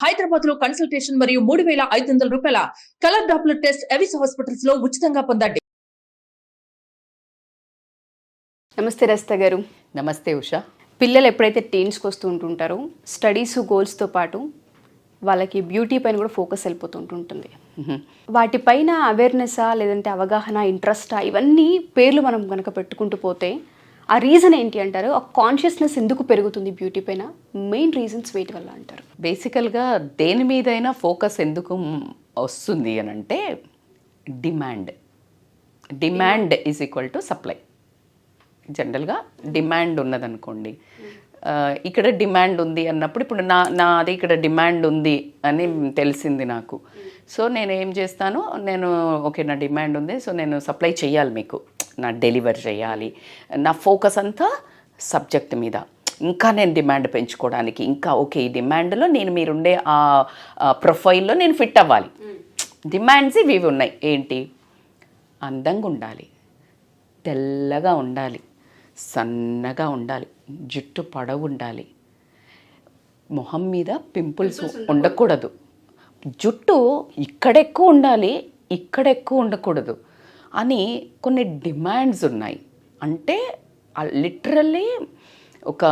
హైదరాబాద్ లో కన్సల్టేషన్ మరియు 3,500 రూపాయల colour Doppler test Avis hospitals లో ఉచితంగా పొందండి. నమస్తే రస్తా గారు. నమస్తే ఉషా. పిల్లలు ఎప్పుడైతే టీన్స్కి వస్తూ ఉంటుంటారో స్టడీస్ గోల్స్తో పాటు వాళ్ళకి బ్యూటీ పైన కూడా ఫోకస్ వెళ్ళిపోతుంటుంది. వాటిపైన అవేర్నెస్సా లేదంటే అవగాహన, ఇంట్రెస్టా, ఇవన్నీ పేర్లు మనం కనుక పెట్టుకుంటూ పోతే ఆ రీజన్ ఏంటి అంటారు? ఆ కాన్షియస్నెస్ ఎందుకు పెరుగుతుంది బ్యూటీ పైన? మెయిన్ రీజన్స్ వేటి వల్ల అంటారు? బేసికల్గా దేని మీదైనా ఫోకస్ ఎందుకు వస్తుంది అని అంటే demand is equal to supply. జనరల్గా డిమాండ్ ఉన్నదనుకోండి, ఇక్కడ డిమాండ్ ఉంది అన్నప్పుడు ఇప్పుడు నాది ఇక్కడ డిమాండ్ ఉంది అని తెలిసింది నాకు. సో నేను ఏం చేస్తాను, ఓకే నా డిమాండ్ ఉంది, సో నేను సప్లై చేయాలి, మీకు నా డెలివర్ చేయాలి. నా ఫోకస్ అంతా సబ్జెక్ట్ మీద. ఇంకా నేను డిమాండ్ పెంచుకోవడానికి, ఇంకా ఓకే ఈ డిమాండ్లో నేను మీరుండే ఆ ప్రొఫైల్లో నేను ఫిట్ అవ్వాలి. డిమాండ్స్ ఇవి ఉన్నాయి. ఏంటి? అందంగా ఉండాలి, తెల్లగా ఉండాలి, సన్నగా ఉండాలి, జుట్టు పొడవు ఉండాలి, మొహం మీద పింపుల్స్ ఉండకూడదు, జుట్టు ఇక్కడ ఎక్కువ ఉండాలి, ఇక్కడ ఎక్కువ ఉండకూడదు అని కొన్ని డిమాండ్స్ ఉన్నాయి. అంటే లిటరల్లీ ఒక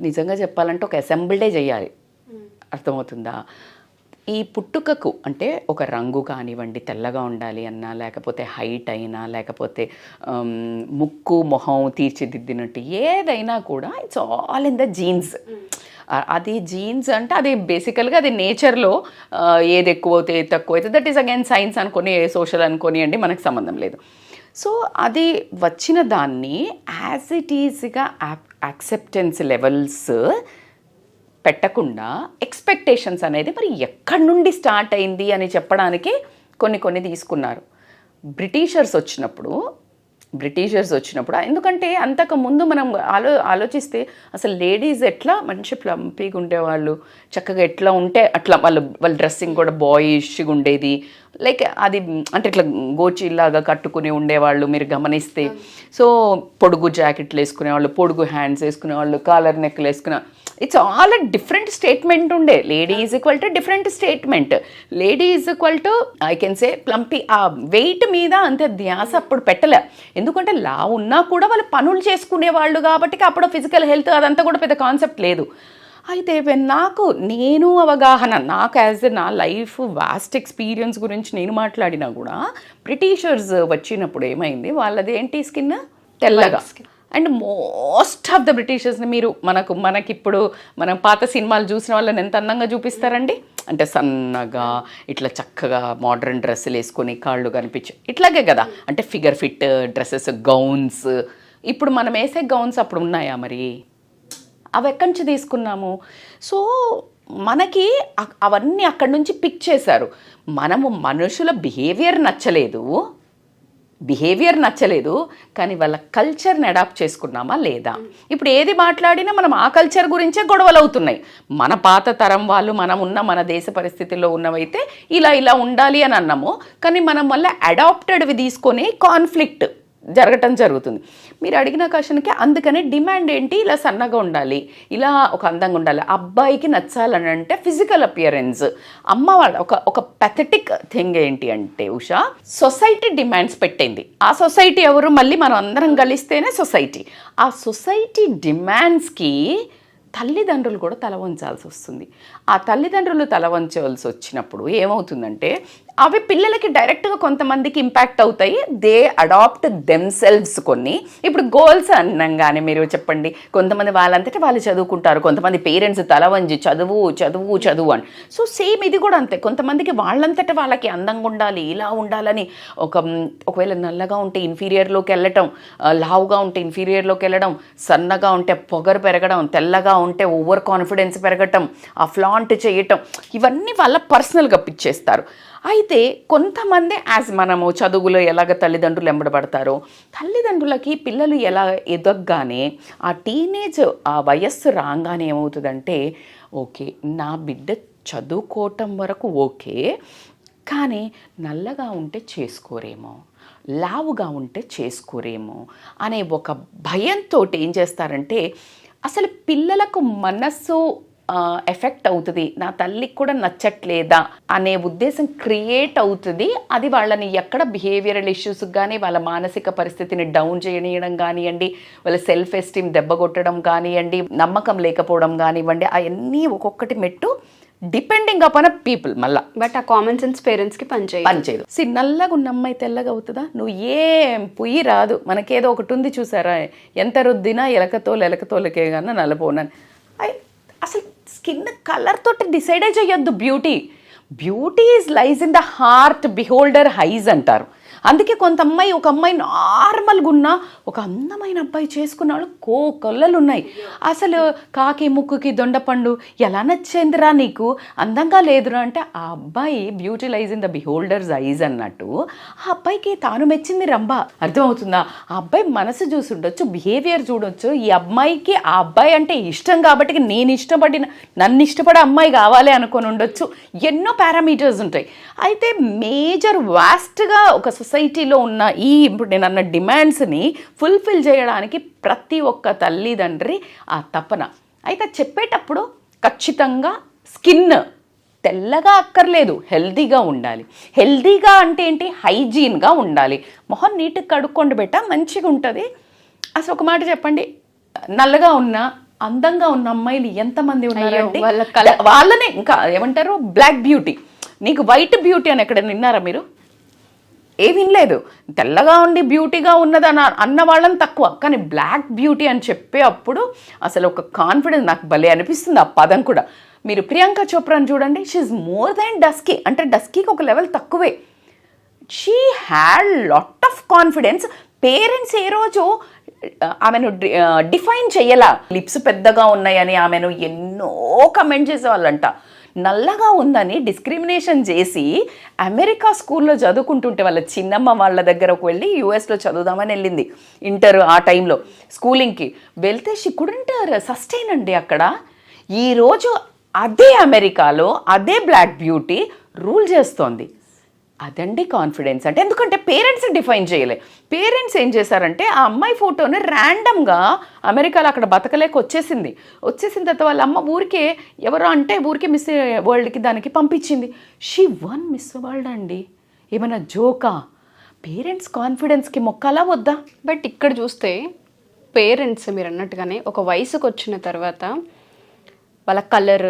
నిజంగా చెప్పాలంటే ఒక అసెంబ్లీడే చేయాలి. అర్థమవుతుందా? ఈ పుట్టుకకు అంటే ఒక రంగు కానివ్వండి, తెల్లగా ఉండాలి అన్నా, లేకపోతే హైట్ అయినా, లేకపోతే ముక్కు మొహం తీర్చిదిద్దినట్టు ఏదైనా కూడా it's all in the jeans. అది జీన్స్ అంటే అది బేసికల్గా అది నేచర్లో ఏది ఎక్కువ అవుతే ఏది తక్కువ అయితే దట్ ఈస్ అగైన్ సైన్స్ అనుకొని, సోషల్ అనుకొని అండి, మనకు సంబంధం లేదు. సో అది వచ్చిన దాన్ని యాజ్ ఇట్ ఈజ్గా యాక్సెప్టెన్స్ లెవెల్స్ పెట్టకుండా ఎక్స్పెక్టేషన్స్ అనేది మరి ఎక్కడి నుండి స్టార్ట్ అయింది అని చెప్పడానికి కొన్ని తీసుకున్నారు. బ్రిటిషర్స్ వచ్చినప్పుడు ఎందుకంటే అంతకుముందు మనం ఆలోచిస్తే అసలు లేడీస్ ఎట్లా మంచి ప్లంపీగా ఉండేవాళ్ళు, చక్కగా ఎట్లా ఉంటే అట్లా వాళ్ళ డ్రెస్సింగ్ కూడా బాయిష్గా ఉండేది. లైక్ అది అంటే ఇట్లా గోచిలాగా కట్టుకుని ఉండేవాళ్ళు మీరు గమనిస్తే. సో పొడుగు జాకెట్లు వేసుకునేవాళ్ళు, పొడుగు హ్యాండ్స్ వేసుకునేవాళ్ళు, కాలర్ నెక్లు వేసుకునే. ఇట్స్ ఆల్ డిఫరెంట్ స్టేట్మెంట్ ఉండే. Lady is equal to different statement. Lady is equal to I can say plumpy. ఆ వెయిట్ మీద అంతే ధ్యాస అప్పుడు పెట్టలే. ఎందుకంటే లా ఉన్నా కూడా వాళ్ళు పనులు చేసుకునేవాళ్ళు కాబట్టి అప్పుడు ఫిజికల్ హెల్త్ అదంతా కూడా పెద్ద కాన్సెప్ట్ లేదు. అయితే నేను అవగాహన, నాకు యాజ్ నా లైఫ్ వాస్ట్ ఎక్స్పీరియన్స్ గురించి నేను మాట్లాడినా కూడా బ్రిటిషర్స్ వచ్చినప్పుడు ఏమైంది, వాళ్ళది ఏంటి స్కిన్ తెల్లగా. అండ్ మోస్ట్ ఆఫ్ ద బ్రిటిషర్స్ని మీరు మనకిప్పుడు మనం పాత సినిమాలు చూసిన వాళ్ళని ఎంత అందంగా చూపిస్తారండి. అంటే సన్నగా ఇట్లా చక్కగా మోడర్న్ డ్రెస్సులు వేసుకొని కాళ్ళు కనిపించే ఇట్లాగే కదా. అంటే ఫిగర్ ఫిట్ డ్రెస్సెస్, గౌన్స్. ఇప్పుడు మనం వేసే గౌన్స్ అప్పుడు ఉన్నాయా మరి? అవి ఎక్కడి నుంచి తీసుకున్నాము? సో మనకి అవన్నీ అక్కడి నుంచి పిక్ చేశారు. మనము మనుషుల బిహేవియర్ నచ్చలేదు కానీ వాళ్ళ కల్చర్ని అడాప్ట్ చేసుకున్నామా లేదా? ఇప్పుడు ఏది మాట్లాడినా మనం ఆ కల్చర్ గురించే గొడవలు అవుతున్నాయి. మన పాత తరం వాళ్ళు మన దేశ పరిస్థితుల్లో ఉన్నవైతే ఇలా ఉండాలి అని అన్నాము, కానీ మనం మళ్ళీ అడాప్టెడ్వి తీసుకొని కాన్ఫ్లిక్ట్ జరగటం జరుగుతుంది. మీరు అడిగిన క్వశ్చన్కి అందుకనే డిమాండ్ ఏంటి, ఇలా సన్నగా ఉండాలి, ఇలా ఒక అందంగా ఉండాలి, అబ్బాయికి నచ్చాలని అంటే ఫిజికల్ అపియరెన్స్. అమ్మ వాళ్ళ ఒక పెథటిక్ థింగ్ ఏంటి అంటే ఉషా, సొసైటీ డిమాండ్స్ పెట్టింది. ఆ సొసైటీ ఎవరు? మళ్ళీ మనం అందరం కలిస్తేనే సొసైటీ. ఆ సొసైటీ డిమాండ్స్కి తల్లిదండ్రులు కూడా తల వంచాల్సి వస్తుంది. ఆ తల్లిదండ్రులు తల వంచవలసి వచ్చినప్పుడు ఏమవుతుందంటే అవి పిల్లలకి డైరెక్ట్గా కొంతమందికి ఇంపాక్ట్ అవుతాయి. దే అడాప్ట్ దెమ్సెల్వ్స్ కొన్ని. ఇప్పుడు గోల్స్ అన్నంగానే మీరు చెప్పండి, కొంతమంది వాళ్ళంతటా వాళ్ళు చదువుకుంటారు, కొంతమంది పేరెంట్స్ తల వంచి చదువు అని. సో సేమ్ ఇది కూడా అంతే. కొంతమందికి వాళ్ళంతటా వాళ్ళకి అందంగా ఉండాలి, ఇలా ఉండాలని ఒకవేళ నల్లగా ఉంటే ఇన్ఫీరియర్లోకి వెళ్ళటం, లావుగా ఉంటే ఇన్ఫీరియర్లోకి వెళ్ళడం, సన్నగా ఉంటే పొగరు పెరగడం, తెల్లగా ఉంటే ఓవర్ కాన్ఫిడెన్స్ పెరగటం, ఆ ఫ్లాంట్ చేయటం, ఇవన్నీ వాళ్ళ పర్సనల్గా పిచ్చేస్తారు. అయితే కొంతమంది మనము చదువులో ఎలాగ తల్లిదండ్రులు ఎంబడబడతారో, తల్లిదండ్రులకి పిల్లలు ఎలా ఎదగగానే ఆ టీనేజ్ ఆ వయస్సు రాగానే ఏమవుతుందంటే, ఓకే నా బిడ్డ చదువుకోవటం వరకు ఓకే, కానీ నల్లగా ఉంటే చేసుకోరేమో, లావుగా ఉంటే చేసుకోరేమో అనే ఒక భయంతో ఏం చేస్తారంటే అసలు పిల్లలకు మనస్సు ఎఫెక్ట్ అవుతుంది, నా తల్లికి కూడా నచ్చట్లేదా అనే ఉద్దేశం క్రియేట్ అవుతుంది. అది వాళ్ళని ఎక్కడ బిహేవియరల్ ఇష్యూస్ కానీ, వాళ్ళ మానసిక పరిస్థితిని డౌన్ చేయనీయడం కానివ్వండి, వాళ్ళ సెల్ఫ్ ఎస్టీమ్ దెబ్బకొట్టడం కానివ్వండి, నమ్మకం లేకపోవడం కానివ్వండి, అవన్నీ ఒక్కొక్కటి మెట్టు డిపెండింగ్ అపాన్ పీపుల్. మళ్ళా బట్ ఆ కామన్ సెన్స్ పేరెంట్స్కి పనిచేయదు. నల్లగా ఉన్న అమ్మాయి తెల్లగా అవుతుందా? నువ్వు ఏం పొయ్యి రాదు. మనకేదో ఒకటి ఉంది చూసారా, ఎంత రుద్దినా ఎలకతోలకే కన్నా నల్లపోనని. అసలు స్కిన్ కలర్ తోటి డిసైడే చేయొద్దు beauty is lies in the heart, beholder eyes అంటారు. అందుకే ఒక అమ్మాయి నార్మల్గా ఉన్నా ఒక అందమైన అబ్బాయి చేసుకున్నాడు కోకొల్లలు ఉన్నాయి. అసలు కాకి ముక్కుకి దొండపండు ఎలా నచ్చిందిరా నీకు, అందంగా లేదురా అంటే ఆ అబ్బాయి beauty lies in the beholder's eyes అన్నట్టు ఆ అబ్బాయికి తాను మెచ్చింది రంభ. అర్థమవుతుందా? ఆ అబ్బాయి మనసు చూసి ఉండొచ్చు, బిహేవియర్ చూడొచ్చు. ఈ అమ్మాయికి ఆ అబ్బాయి అంటే ఇష్టం కాబట్టి నన్ను ఇష్టపడే అమ్మాయి కావాలి అనుకొని ఉండొచ్చు. ఎన్నో పారామీటర్స్ ఉంటాయి. అయితే మేజర్ వాస్ట్గా ఒక సొసైటీలో ఉన్న ఇప్పుడు నేను అన్న డిమాండ్స్ని ఫుల్ఫిల్ చేయడానికి ప్రతి ఒక్క తల్లిదండ్రి ఆ తపన. అయితే చెప్పేటప్పుడు ఖచ్చితంగా స్కిన్ తెల్లగా అక్కర్లేదు, హెల్దీగా ఉండాలి. హెల్దీగా అంటే ఏంటి? హైజీన్గా ఉండాలి. మొహం నీట్గా కడుక్కోండి బెట్ట, మంచిగా ఉంటుంది. అసలు ఒక మాట చెప్పండి, నల్లగా ఉన్న అందంగా ఉన్న అమ్మాయిలు ఎంతమంది ఉన్నారంటే వాళ్ళనే ఇంకా ఏమంటారు బ్లాక్ బ్యూటీ. నీకు వైట్ బ్యూటీ అని ఎక్కడ విన్నారా మీరు? ఏం వినలేదు. తెల్లగా ఉండి బ్యూటీగా ఉన్నదని అన్న వాళ్ళని తక్కువ, కానీ బ్లాక్ బ్యూటీ అని చెప్పే అప్పుడు అసలు ఒక కాన్ఫిడెన్స్ నాకు భలే అనిపిస్తుంది ఆ పదం కూడా. మీరు ప్రియాంక చోప్రాని చూడండి, షీఈ్ మోర్ దాన్ డస్కీ. అంటే డస్కీకి ఒక లెవెల్ తక్కువే. She had lot of confidence. Parents ఏ రోజు ఆమెను డిఫైన్ చెయ్యాల. లిప్స్ పెద్దగా ఉన్నాయని ఆమెను ఎన్నో కమెంట్ చేసేవాళ్ళంట. నల్లగా ఉందని డిస్క్రిమినేషన్ చేసి అమెరికా స్కూల్లో చదువుకుంటుంటే వాళ్ళ చిన్నమ్మ వాళ్ళ దగ్గరకు వెళ్ళి యూఎస్లో చదువుదామని వెళ్ళింది ఇంటర్ ఆ టైంలో స్కూలింగ్కి వెళ్తే షీ కుడెంట్ సస్టైన్ అండి అక్కడ. ఈరోజు అదే అమెరికాలో అదే బ్లాక్ బ్యూటీ రూల్ చేస్తోంది. అదండి కాన్ఫిడెన్స్ అంటే. ఎందుకంటే పేరెంట్స్ డిఫైన్ చేయలే. పేరెంట్స్ ఏం చేశారంటే ఆ అమ్మాయి ఫోటోని ర్యాండమ్గా అమెరికాలో అక్కడ బతకలేక వచ్చేసిన తర్వాత వాళ్ళ అమ్మ ఊరికే ఎవరో అంటే ఊరికే మిస్ వరల్డ్కి దానికి పంపించింది. షీ వన్ మిస్ వరల్డ్ అండి. ఏమైనా జోకా? పేరెంట్స్ కాన్ఫిడెన్స్కి మొక్కాలా వద్దా? బట్ ఇక్కడ చూస్తే పేరెంట్స్ మీరు అన్నట్టుగానే ఒక వయసుకు వచ్చిన తర్వాత వాళ్ళ కలర్,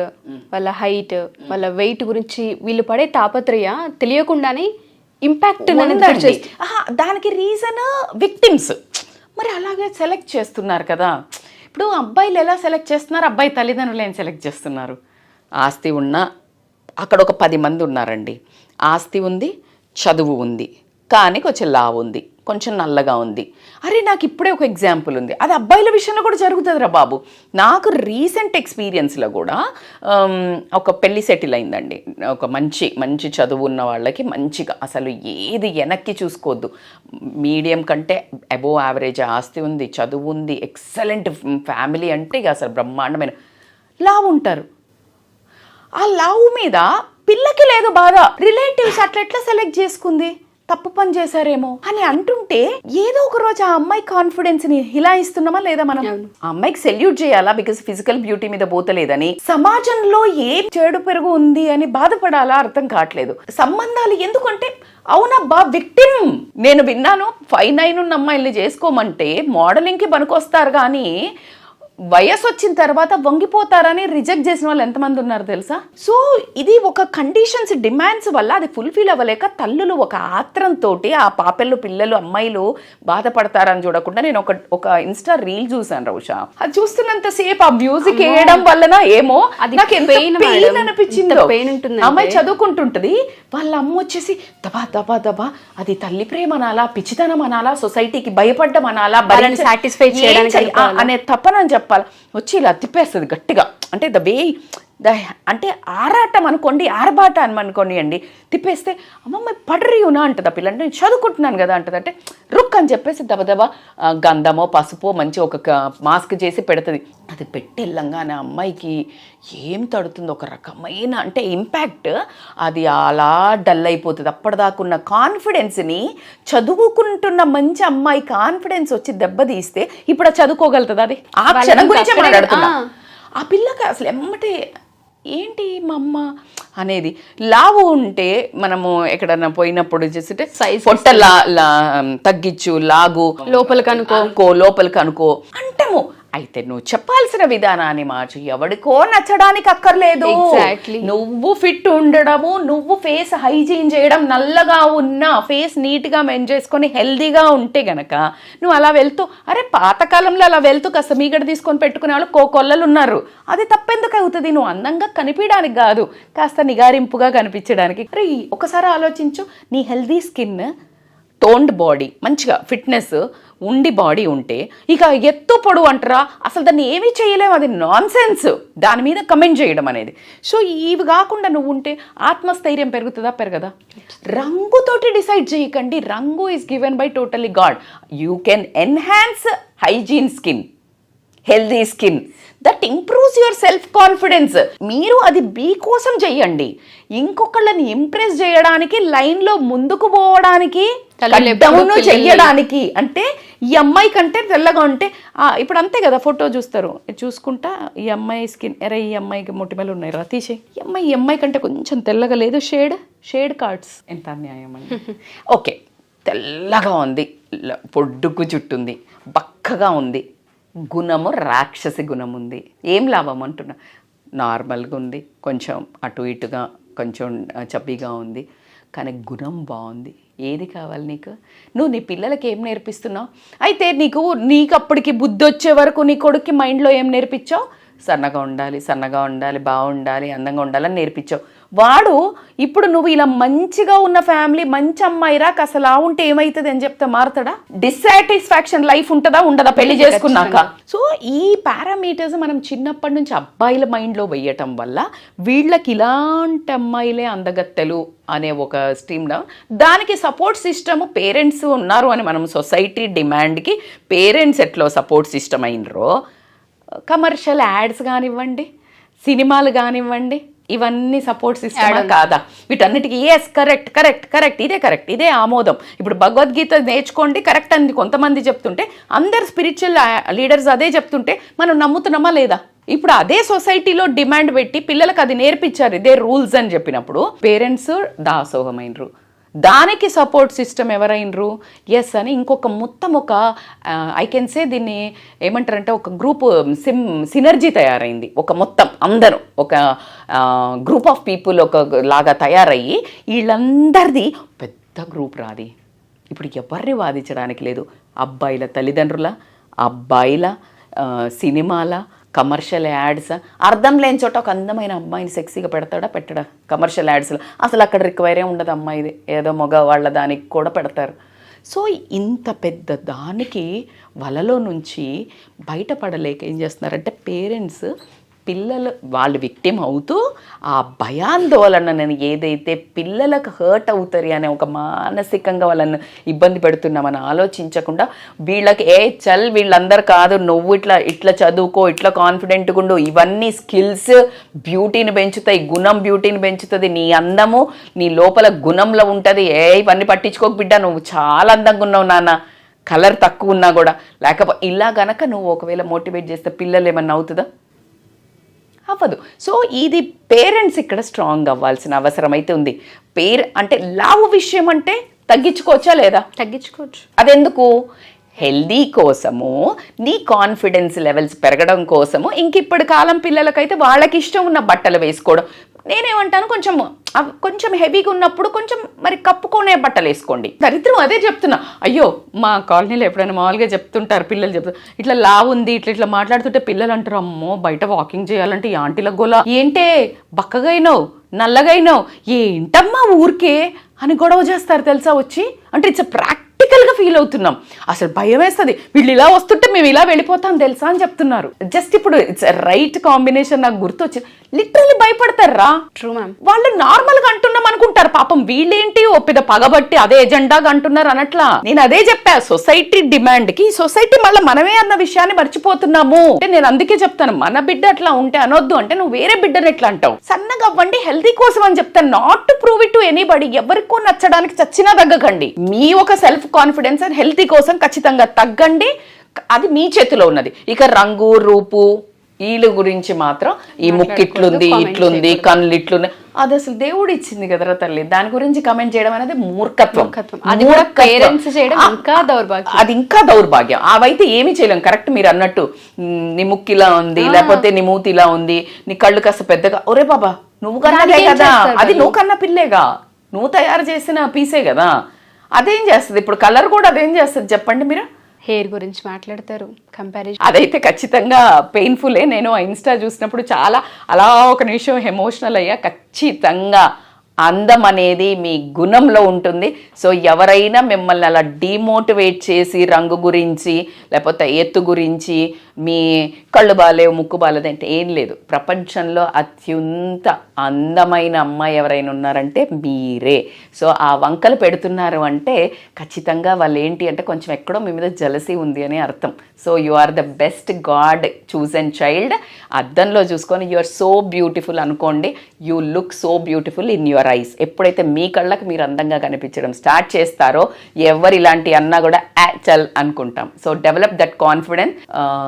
వాళ్ళ హైట్, వాళ్ళ వెయిట్ గురించి వీళ్ళు పడే తాపత్రయ తెలియకుండానే ఇంపాక్ట్ దానికి రీజన్ విక్టిమ్స్. మరి అలాగే సెలెక్ట్ చేస్తున్నారు కదా. ఇప్పుడు అబ్బాయిలు ఎలా సెలెక్ట్ చేస్తున్నారు, అబ్బాయి తల్లిదండ్రులు ఏం సెలెక్ట్ చేస్తున్నారు? ఆస్తి ఉన్నా అక్కడ ఒక 10 మంది ఉన్నారండి. ఆస్తి ఉంది, చదువు ఉంది, కానీ కొంచెం లావు ఉంది, కొంచెం నల్లగా ఉంది. అరే నాకు ఇప్పుడే ఒక ఎగ్జాంపుల్ ఉంది, అది అబ్బాయిల విషయంలో కూడా జరుగుతుందిరా బాబు. నాకు రీసెంట్ ఎక్స్పీరియన్స్లో కూడా ఒక పెళ్లి సెటిల్ అయిందండి. ఒక మంచి చదువు ఉన్న వాళ్ళకి మంచిగా అసలు ఏది వెనక్కి చూసుకోవద్దు, మీడియం కంటే అబోవ్ యావరేజ్ ఆస్తి ఉంది, చదువు ఉంది, ఎక్సలెంట్ ఫ్యామిలీ అంటే ఇక అసలు బ్రహ్మాండమైన లావు ఉంటారు. ఆ లావు మీద పిల్లకి లేదు బాధ. రిలేటివ్స్ అట్లా ఎట్లా సెలెక్ట్ చేసుకుంది? తప్పు పని చేశారేమో అని అంటుంటే ఏదో ఒక రోజు ఆ అమ్మాయి కాన్ఫిడెన్స్ ని హిలాయిస్తున్నామా లేదా మనం? ఆ అమ్మాయికి సెల్యూట్ చేయాలా బికాస్ ఫిజికల్ బ్యూటీ మీద పోతలేదని? సమాజంలో ఏం చెడు పెరుగు ఉంది అని బాధపడాలా? అర్థం కావట్లేదు. సంబంధాలు ఎందుకంటే అవునబ్బా విక్టిమ్. నేను విన్నాను 5'9" ఉన్న అమ్మాయిల్ని చేసుకోమంటే మోడలింగ్కి పనికొస్తారు కానీ వయసు వచ్చిన తర్వాత వంగిపోతారని రిజెక్ట్ చేసిన వాళ్ళు ఎంతమంది ఉన్నారు తెలుసా? సో ఇది ఒక కండిషన్స్ డిమాండ్స్ వల్ల అది ఫుల్ఫిల్ అవ్వలేక తల్లులు ఒక ఆత్రంతో ఆ పాపెళ్ళు పిల్లలు అమ్మాయిలు బాధపడతారని చూడకుండా నేను ఒక ఇన్స్టా రీల్ చూసాను రౌషా. అది చూస్తున్నంత సేపు ఆ మ్యూజిక్ వేయడం వలన ఏమో నాకు ఎంత పెయిన్ అనిపించిందో. అమ్మాయి చదువుకుంటుంటది, వాళ్ళ అమ్మ వచ్చేసి దబా దబా దబా అది తల్లి ప్రేమ అనాలా, పిచ్చితనం అనాలా, సొసైటీకి భయపడ్డం అనాలా, సాటిస్ఫై చేయడానికి అనే తప్పని చెప్పాలి. వచ్చి ఇలా తిప్పేస్తుంది గట్టిగా. అంటే అంటే ఆరాటం అనుకోండి, ఆర్బాట అనుకోండి అండి, తిప్పేస్తే అమ్మమ్మ పడరియునా అంటది ఆ పిల్ల. అంటే నేను చదువుకుంటున్నాను కదా అంటది. అంటే రుక్ అని చెప్పేసి దబదబా గంధమో పసుపో మంచి ఒక మాస్క్ చేసి పెడుతుంది. అది పెట్టెళ్ళంగానే అమ్మాయికి ఏం తడుతుంది, ఒక రకమైన అంటే ఇంపాక్ట్. అది అలా డల్ అయిపోతుంది. అప్పటిదాకున్న కాన్ఫిడెన్స్ని చదువుకుంటున్న మంచి అమ్మాయి కాన్ఫిడెన్స్ వచ్చి దెబ్బతీస్తే ఇప్పుడు చదువుకోగలుగుతుంది. అది ఆ క్షణం గురించి మాట్లాడుతున్నా. ఆ పిల్లకి అసలు ఎమ్మటే ఏంటి మా అమ్మ అనేది. లావు ఉంటే మనము ఎక్కడన్నా పోయినప్పుడు చేస్తుంటే పొట్ట తగ్గించు, లాగు, లోపలికి అనుకో అంటాము. అయితే నువ్వు చెప్పాల్సిన విధానాన్ని మార్చు. ఎవడికో నచ్చడానికి అక్కర్లేదు. నువ్వు ఫిట్ ఉండడము, నువ్వు ఫేస్ హైజీన్ చేయడం, నల్లగా ఉన్న ఫేస్ నీట్గా మెయిన్ చేసుకొని హెల్దీగా ఉంటే గనక నువ్వు అలా వెళ్తూ, అరే పాతకాలంలో అలా వెళ్తూ కాస్త మీగడ తీసుకొని పెట్టుకునే వాళ్ళు కొల్లలు ఉన్నారు. అది తప్పెందుకు అవుతుంది? నువ్వు అందంగా కనిపించడానికి కాదు, కాస్త నిగారింపుగా కనిపించడానికి. అరే ఒకసారి ఆలోచించు, నీ హెల్దీ స్కిన్, టోన్డ్ బాడీ, మంచిగా ఫిట్నెస్ ఉండి బాడీ ఉంటే ఇక ఎత్తు పొడవు అంటారా, అసలు దాన్ని ఏమీ చేయలేము. అది నాన్ సెన్స్. దాని మీద కమెంట్ చేయడం అనేది. సో ఇవి కాకుండా నువ్వు ఉంటే ఆత్మస్థైర్యం పెరుగుతుందా, పెరగదా? రంగుతోటి డిసైడ్ చేయకండి. రంగు is given by totally God. You can enhance hygiene skin, healthy skin, that improves your self confidence. మీరు అది మీ కోసం చెయ్యండి. ఇంకొకళ్ళని ఇంప్రెస్ చేయడానికి, లైన్లో ముందుకు పోవడానికి, డౌన్ చెయ్యడానికి, అంటే ఈ అమ్మాయి కంటే తెల్లగా ఉంటే ఇప్పుడు అంతే కదా, ఫోటో చూస్తారు, చూసుకుంటా ఈ అమ్మాయి స్కిన్, ఎరే ఈ అమ్మాయికి మొటిమలు ఉన్నాయి రా తీసేయి, ఈ అమ్మాయి కంటే కొంచెం తెల్లగా లేదు, షేడ్ కార్డ్స్. ఎంత అన్యాయం అండి. ఓకే, తెల్లగా ఉంది, పొడ్డుకు చుట్టుంది, బక్కగా ఉంది, గుణము రాక్షసి గుణం ఉంది, ఏం లాభం అంటున్నా? నార్మల్గా ఉంది, కొంచెం అటు ఇటుగా కొంచెం చబ్బీగా ఉంది, కానీ గుణం బాగుంది. ఏది కావాలి నీకు? నువ్వు నీ పిల్లలకి ఏం నేర్పిస్తున్నావు? అయితే నీకు అప్పటికి బుద్ధి వచ్చే వరకు నీ కొడుక్కి మైండ్లో ఏం నేర్పించావు? సన్నగా ఉండాలి, బాగుండాలి, అందంగా ఉండాలని నేర్పించావు. వాడు ఇప్పుడు నువ్వు ఇలా మంచిగా ఉన్న ఫ్యామిలీ, మంచి అమ్మాయిరా, అసలు ఆ ఉంటే ఏమవుతుంది అని చెప్తే మారుతాడా? డిస్సాటిస్ఫాక్షన్ లైఫ్ ఉంటుందా, ఉండదా పెళ్లి చేసుకున్నాక? సో ఈ పారామీటర్స్ మనం చిన్నప్పటి నుంచి అబ్బాయిల మైండ్లో వేయటం వల్ల వీళ్ళకి ఇలాంటి అమ్మాయిలే అందగత్తెలు అనే ఒక స్ట్రీమ్లో, దానికి సపోర్ట్ సిస్టమ్ పేరెంట్స్ ఉన్నారు అని మనం సొసైటీ డిమాండ్కి పేరెంట్స్ ఎట్లా సపోర్ట్ సిస్టమ్ అయినరో, కమర్షియల్ యాడ్స్ కానివ్వండి, సినిమాలు కానివ్వండి, ఇవన్నీ సపోర్ట్ సిస్టమ్ కాదా? వీటన్నిటికీ ఎస్ కరెక్ట్, ఇదే ఆమోదం. ఇప్పుడు భగవద్గీత నేర్చుకోండి కరెక్ట్ అని కొంతమంది చెప్తుంటే, అందరు స్పిరిచువల్ లీడర్స్ అదే చెప్తుంటే మనం నమ్ముతున్నామా లేదా? ఇప్పుడు అదే సొసైటీలో డిమాండ్ పెట్టి పిల్లలకు అది నేర్పించారు, ఇదే రూల్స్ అని చెప్పినప్పుడు పేరెంట్స్ దాసోహమైనరు. దానికి సపోర్ట్ సిస్టమ్ ఎవరైనరు? ఎస్ అని ఇంకొక మొత్తం ఒక ఐ కెన్ సే దీన్ని ఏమంటారంటే ఒక గ్రూప్ సినర్జీ తయారైంది. ఒక మొత్తం అందరూ ఒక గ్రూప్ ఆఫ్ పీపుల్ ఒక లాగా తయారయ్యి వీళ్ళందరిది పెద్ద గ్రూప్ రాది. ఇప్పుడు ఎవరిని వాదించడానికి లేదు. అబ్బాయిల తల్లిదండ్రుల, అబ్బాయిల సినిమాల, కమర్షియల్ యాడ్స్, అర్థం లేని చోట ఒక అందమైన అమ్మాయిని సెక్సీగా పెట్టడా? కమర్షియల్ యాడ్స్లో అసలు అక్కడ రిక్వైరే ఉండదు అమ్మాయిది, ఏదో మగవాళ్ళ దానికి కూడా పెడతారు. సో ఇంత పెద్ద దానికి వలలో నుంచి బయటపడలేక ఏం చేస్తున్నారంటే పేరెంట్స్, పిల్లలు వాళ్ళు విక్టిమ్ అవుతూ ఆ భయాందోళనని ఏదైతే పిల్లలకు హర్ట్ అవుతారు అనే ఒక మానసికంగా వాళ్ళని ఇబ్బంది పెడుతున్నామని ఆలోచించకుండా వీళ్ళకి వీళ్ళందరూ కాదు, నువ్వు ఇట్లా చదువుకో, ఇట్లా కాన్ఫిడెంట్గా ఉండు, ఇవన్నీ స్కిల్స్ బ్యూటీని పెంచుతాయి, గుణం బ్యూటీని పెంచుతుంది, నీ అందము నీ లోపల గుణంలో ఉంటుంది. ఇవన్నీ పట్టించుకోక బిడ్డ, నువ్వు చాలా అందంగా ఉన్నావు నాన్న, కలర్ తక్కువ ఉన్నా కూడా. లేకపోతే ఇలా గనక నువ్వు ఒకవేళ మోటివేట్ చేస్తే పిల్లలు ఏమన్నా అవుతుందా? అవ్వదు. సో ఇది పేరెంట్స్ ఇక్కడ స్ట్రాంగ్ అవ్వాల్సిన అవసరం అయితే ఉంది. అంటే లావు విషయం అంటే తగ్గించుకోవచ్చా లేదా? తగ్గించుకోవచ్చు. అదెందుకు? హెల్దీ కోసము, నీ కాన్ఫిడెన్స్ లెవెల్స్ పెరగడం కోసము. ఇప్పటి కాలం పిల్లలకైతే వాళ్ళకి ఇష్టం ఉన్న బట్టలు వేసుకోవడం. నేనేమంటాను, కొంచెం హెవీగా ఉన్నప్పుడు కొంచెం మరి కప్పుకొనే బట్టలు వేసుకోండి. దరిద్రం అదే చెప్తున్నా. అయ్యో మా కాలనీలో ఎప్పుడైనా మామూలుగా చెప్తుంటారు, పిల్లలు చెప్తారు, ఇట్లా లావు ఉంది, ఇట్లా మాట్లాడుతుంటే పిల్లలు అంటారు, అమ్మో బయట వాకింగ్ చేయాలంటే ఈ ఆంటీల గోల, ఏంటే బక్కగైనావు, నల్లగైనావు, ఏంటమ్మా ఊరికే అని గొడవ చేస్తారు తెలుసా వచ్చి. అంటే ఇట్స్ ప్రాక్టికల్గా ఫీల్ అవుతున్నాం. అసలు భయం వేస్తుంది, వీళ్ళు ఇలా వస్తుంటే మేము ఇలా వెళ్ళిపోతాం తెలుసా అని చెప్తున్నారు. జస్ట్ ఇప్పుడు ఇట్స్ రైట్ కాంబినేషన్ నాకు గుర్తొచ్చింది. లిటరల్లీ భయపడతారా? True ma'am. వాళ్ళు నార్మల్గా అంటున్నాం అనుకుంటారు, పాపం వీళ్ళేంటి ఓ పెద్ద పగబట్టి అదే ఎజెండాగా అంటున్నారు అనట్లా. నేను అదే చెప్పా, సొసైటీ డిమాండ్కి సొసైటీ మళ్ళీ మనమే అన్న విషయాన్ని మర్చిపోతున్నాము. అంటే నేను అందుకే చెప్తాను, మన బిడ్డ అట్లా ఉంటే అనొద్దు అంటే నువ్వు వేరే బిడ్డను ఎట్లా అంటావు? సన్నగా అవ్వండి, హెల్తీ కోసం అని చెప్తాను, not to prove it to anybody. ఎవరికో నచ్చడానికి చచ్చినా తగ్గకండి. మీ ఒక సెల్ఫ్ కాన్ఫిడెన్స్ అండ్ హెల్తీ కోసం ఖచ్చితంగా తగ్గండి. అది మీ చేతిలో ఉన్నది. ఇక రంగు రూపు వీళ్ళ గురించి మాత్రం ఈ ముక్కు ఇట్లుంది ఇట్లుంది కళ్ళు ఇట్లుంది, అది అసలు దేవుడు ఇచ్చింది కదరా తల్లి, దాని గురించి కమెంట్ చేయడం అనేది మూర్ఖత్వం. అది కూడా పేరెంట్స్ చేయడం ఇంకా దౌర్భాగ్యం, అది ఇంకా దౌర్భాగ్యం. అవైతే ఏమీ చేయలేం. కరెక్ట్ మీరు అన్నట్టు, నీ ముక్కు ఇలా ఉంది, లేకపోతే నీ మూతి ఇలా ఉంది, నీ కళ్ళు కాస్త పెద్దగా, ఒరే బాబా నువ్వు కన్నదే కదా, అది నువ్వు కన్న పిల్లేగా, నువ్వు తయారు చేసిన పీసే కదా, అదేం చేస్తుంది? ఇప్పుడు కలర్ కూడా అదేం చేస్తుంది చెప్పండి మీరు? హెయిర్ గురించి మాట్లాడతారు, కంపారిజన్. అదైతే ఖచ్చితంగా పెయిన్ఫుల్లే. నేను ఇన్స్టా చూసినప్పుడు చాలా అలా ఒక నిమిషం ఎమోషనల్ అయ్యా. ఖచ్చితంగా అందం అనేది మీ గుణంలో ఉంటుంది. సో ఎవరైనా మిమ్మల్ని అలా డిమోటివేట్ చేసి రంగు గురించి లేకపోతే ఎత్తు గురించి, మీ కళ్ళు బాలేవు ముక్కు బాలేదు అంటే ఏం లేదు. ప్రపంచంలో అత్యంత అందమైన అమ్మాయి ఎవరైనా ఉన్నారంటే మీరే. సో ఆ వంకలు పెడుతున్నారు అంటే ఖచ్చితంగా వాళ్ళు ఏంటి అంటే కొంచెం ఎక్కడో మీ మీద జలసీ ఉంది అని అర్థం. So you are the best god chosen child. అద్దంలో చూసుకొని యు ఆర్ సో బ్యూటిఫుల్ అనుకోండి. You look so beautiful in your eyes. ఎప్పుడైతే మీ కళ్ళకి మీరు అందంగా కనిపించడం స్టార్ట్ చేస్తారో ఎవరు ఇలాంటి అన్నా కూడా చల్ అనుకుంటాం. So develop that confidence.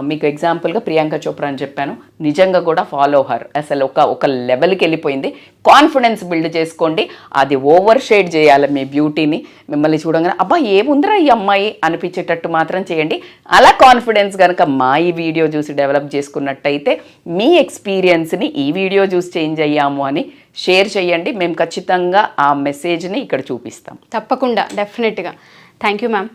మీకు ఎగ్జాంపుల్గా ప్రియాంక చోప్రా అని చెప్పాను, నిజంగా కూడా ఫాలో హర్. అసలు ఒక లెవెల్కి వెళ్ళిపోయింది. కాన్ఫిడెన్స్ బిల్డ్ చేసుకోండి, అది ఓవర్ షేడ్ చేయాలి మీ బ్యూటీని. మిమ్మల్ని చూడగానే అబ్బా ఏముందిరా ఈ అమ్మాయి అనిపించేటట్టు మాత్రం చేయండి. అలా కాన్ఫిడెన్స్ కనుక మా ఈ వీడియో చూసి డెవలప్ చేసుకున్నట్టయితే మీ ఎక్స్పీరియన్స్ని ఈ వీడియో చూసి చేంజ్ అయ్యాము అని షేర్ చేయండి. మేము ఖచ్చితంగా ఆ మెసేజ్ని ఇక్కడ చూపిస్తాం. తప్పకుండా, డెఫినెట్గా. Thank you ma'am.